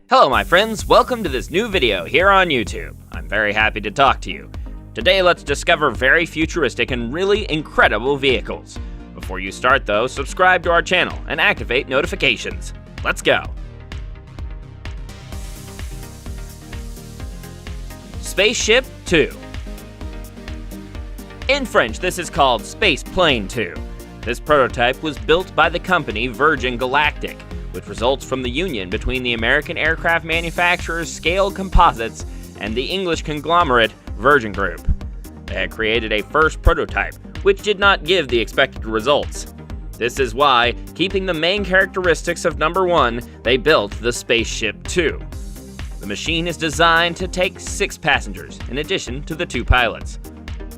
Hello my friends, welcome to this new video here on YouTube. I'm very happy to talk to you. Today let's discover very futuristic and really incredible vehicles. Before you start though, subscribe to our channel and activate notifications. Let's go! Spaceship 2. In French, this is called Space Plane 2. This prototype was built by the company Virgin Galactic, which results from the union between the American aircraft manufacturers Scale Composites and the English conglomerate Virgin Group. They had created a first prototype, which did not give the expected results. This is why, keeping the main characteristics of number 1, they built the Spaceship 2. The machine is designed to take 6 passengers, in addition to the 2 pilots.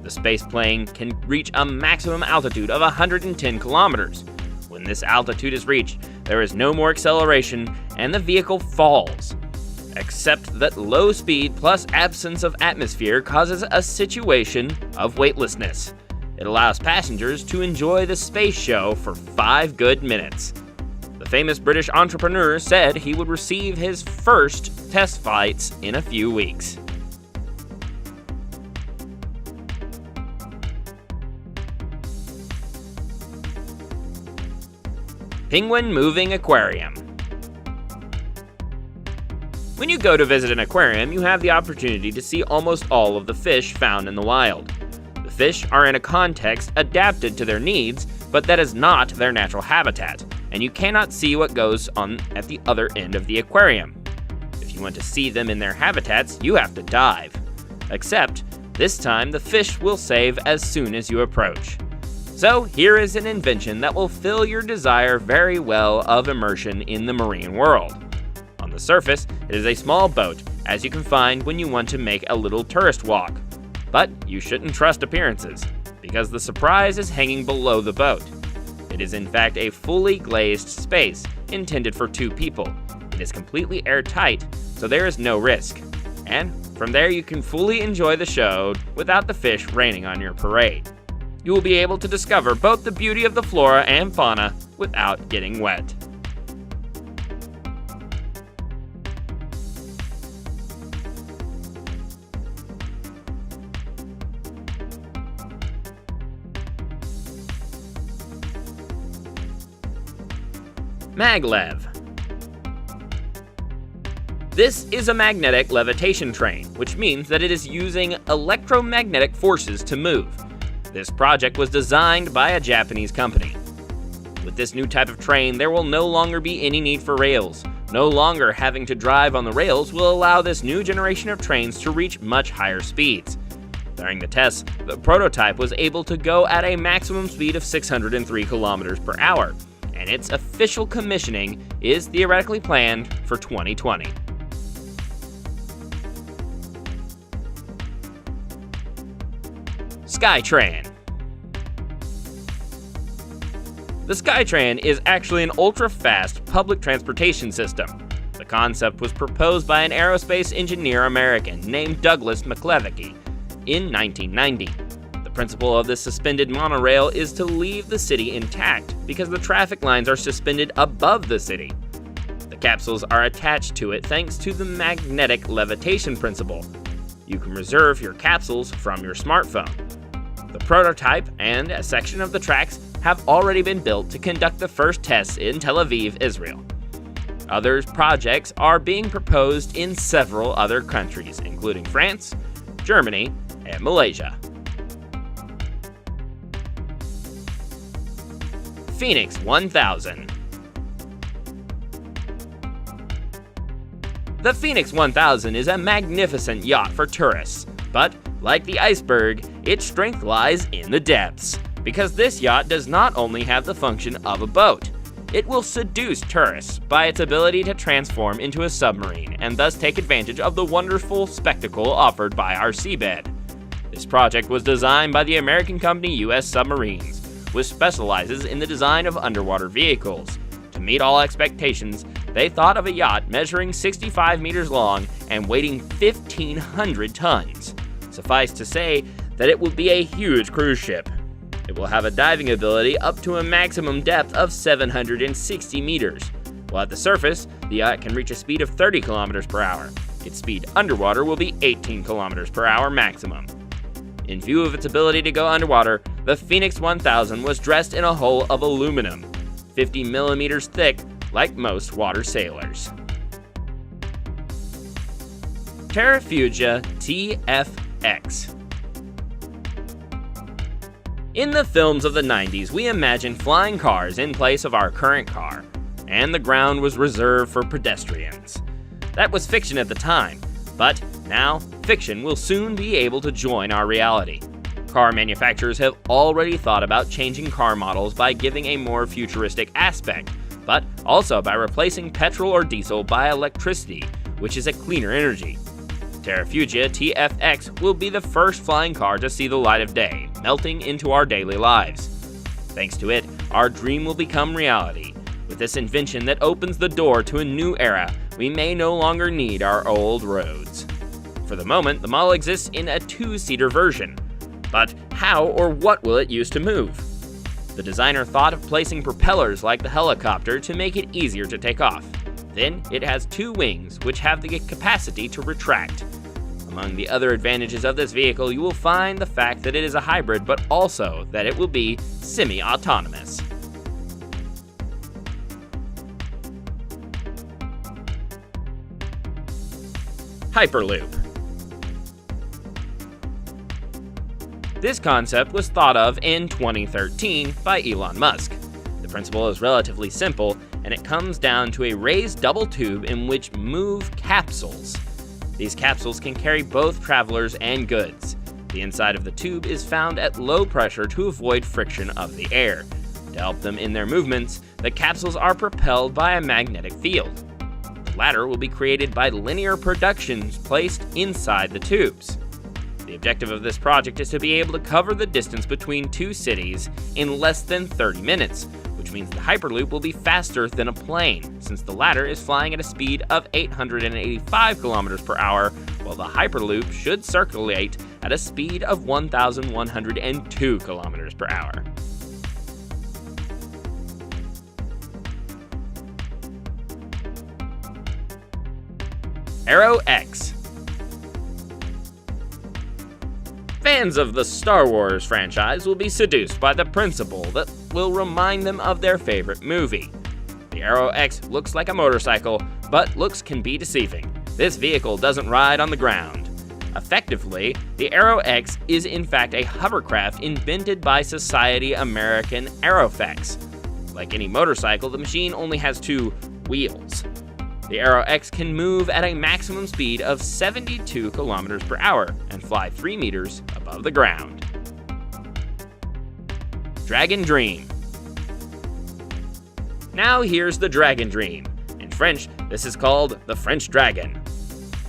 The space plane can reach a maximum altitude of 110 kilometers. When this altitude is reached, there is no more acceleration and the vehicle falls. Except that low speed plus absence of atmosphere causes a situation of weightlessness. It allows passengers to enjoy the space show for 5 good minutes. The famous British entrepreneur said he would receive his first test flights in a few weeks. Penguin Moving Aquarium. When you go to visit an aquarium, you have the opportunity to see almost all of the fish found in the wild. The fish are in a context adapted to their needs, but that is not their natural habitat, and you cannot see what goes on at the other end of the aquarium. If you want to see them in their habitats, you have to dive. Except, this time the fish will save as soon as you approach. So here is an invention that will fill your desire very well of immersion in the marine world. On the surface, it is a small boat, as you can find when you want to make a little tourist walk. But you shouldn't trust appearances, because the surprise is hanging below the boat. It is in fact a fully glazed space, intended for 2 people. It is completely airtight, so there is no risk. And from there you can fully enjoy the show without the fish raining on your parade. You will be able to discover both the beauty of the flora and fauna without getting wet. Maglev. This is a magnetic levitation train, which means that it is using electromagnetic forces to move. This project was designed by a Japanese company. With this new type of train, there will no longer be any need for rails. No longer having to drive on the rails will allow this new generation of trains to reach much higher speeds. During the tests, the prototype was able to go at a maximum speed of 603 kilometers per hour, and its official commissioning is theoretically planned for 2020. Skytran. The Skytran is actually an ultra-fast public transportation system. The concept was proposed by an aerospace engineer American named Douglas Maglev in 1990. The principle of this suspended monorail is to leave the city intact because the traffic lines are suspended above the city. The capsules are attached to it thanks to the magnetic levitation principle. You can reserve your capsules from your smartphone. The prototype and a section of the tracks have already been built to conduct the first tests in Tel Aviv, Israel. Other projects are being proposed in several other countries, including France, Germany, and Malaysia. Phoenix 1000. The Phoenix 1000 is a magnificent yacht for tourists, but like the iceberg, its strength lies in the depths, because this yacht does not only have the function of a boat. It will seduce tourists by its ability to transform into a submarine and thus take advantage of the wonderful spectacle offered by our seabed. This project was designed by the American company US Submarines, which specializes in the design of underwater vehicles. To meet all expectations, they thought of a yacht measuring 65 meters long and weighing 1,500 tons. Suffice to say that it will be a huge cruise ship. It will have a diving ability up to a maximum depth of 760 meters. While at the surface, the yacht can reach a speed of 30 kilometers per hour. Its speed underwater will be 18 kilometers per hour maximum. In view of its ability to go underwater, the Phoenix 1000 was dressed in a hull of aluminum, 50 millimeters thick, like most water sailors. Terrafugia TFX. In the films of the 90s, we imagined flying cars in place of our current car, and the ground was reserved for pedestrians. That was fiction at the time, but now fiction will soon be able to join our reality. Car manufacturers have already thought about changing car models by giving a more futuristic aspect, but also by replacing petrol or diesel by electricity, which is a cleaner energy. Terrafugia TFX will be the first flying car to see the light of day, melting into our daily lives. Thanks to it, our dream will become reality. With this invention that opens the door to a new era, we may no longer need our old roads. For the moment, the model exists in a two-seater version. But how or what will it use to move? The designer thought of placing propellers like the helicopter to make it easier to take off. Then, it has two wings, which have the capacity to retract. Among the other advantages of this vehicle, you will find the fact that it is a hybrid, but also that it will be semi-autonomous. Hyperloop. This concept was thought of in 2013 by Elon Musk. The principle is relatively simple, and it comes down to a raised double tube in which move capsules. These capsules can carry both travelers and goods. The inside of the tube is found at low pressure to avoid friction of the air. To help them in their movements, the capsules are propelled by a magnetic field. The latter will be created by linear productions placed inside the tubes. The objective of this project is to be able to cover the distance between two cities in less than 30 minutes, which means the Hyperloop will be faster than a plane, since the latter is flying at a speed of 885 kilometers per hour, while the Hyperloop should circulate at a speed of 1,102 kilometers per hour. AeroX. Fans of the Star Wars franchise will be seduced by the principle that will remind them of their favorite movie. The AeroX looks like a motorcycle, but looks can be deceiving. This vehicle doesn't ride on the ground. Effectively, the AeroX is in fact a hovercraft invented by Society American Aerofex. Like any motorcycle, the machine only has two wheels. The AeroX can move at a maximum speed of 72 kilometers per hour and fly 3 meters above the ground. Dragon Dream. Now here's the Dragon Dream. In French, this is called the French Dragon.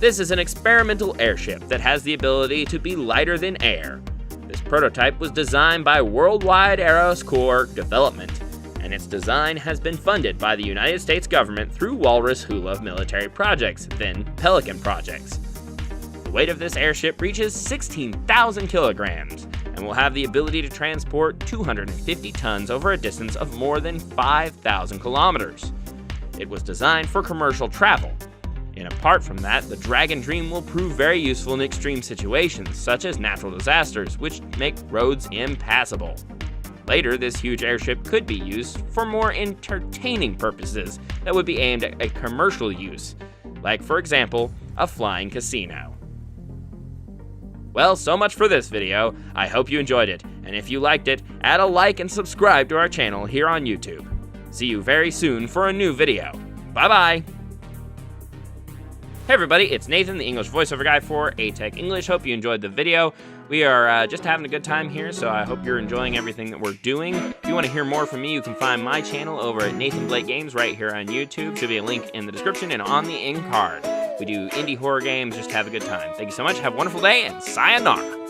This is an experimental airship that has the ability to be lighter than air. This prototype was designed by Worldwide Aerospace Development, and its design has been funded by the United States government through Walrus Hula military projects, then Pelican projects. The weight of this airship reaches 16,000 kilograms and will have the ability to transport 250 tons over a distance of more than 5,000 kilometers. It was designed for commercial travel. And apart from that, the Dragon Dream will prove very useful in extreme situations, such as natural disasters, which make roads impassable. Later, this huge airship could be used for more entertaining purposes that would be aimed at a commercial use, like, for example, a flying casino. Well, so much for this video. I hope you enjoyed it, and if you liked it, add a like and subscribe to our channel here on YouTube. See you very soon for a new video. Bye-bye! Hey everybody, it's Nathan, the English voiceover guy for aTech English. Hope you enjoyed the video. We are just having a good time here, so I hope you're enjoying everything that we're doing. If you want to hear more from me, you can find my channel over at Nathan Blake Games right here on YouTube. Should be a link in the description and on the end card. We do indie horror games, just have a good time. Thank you so much, have a wonderful day, and sayonara!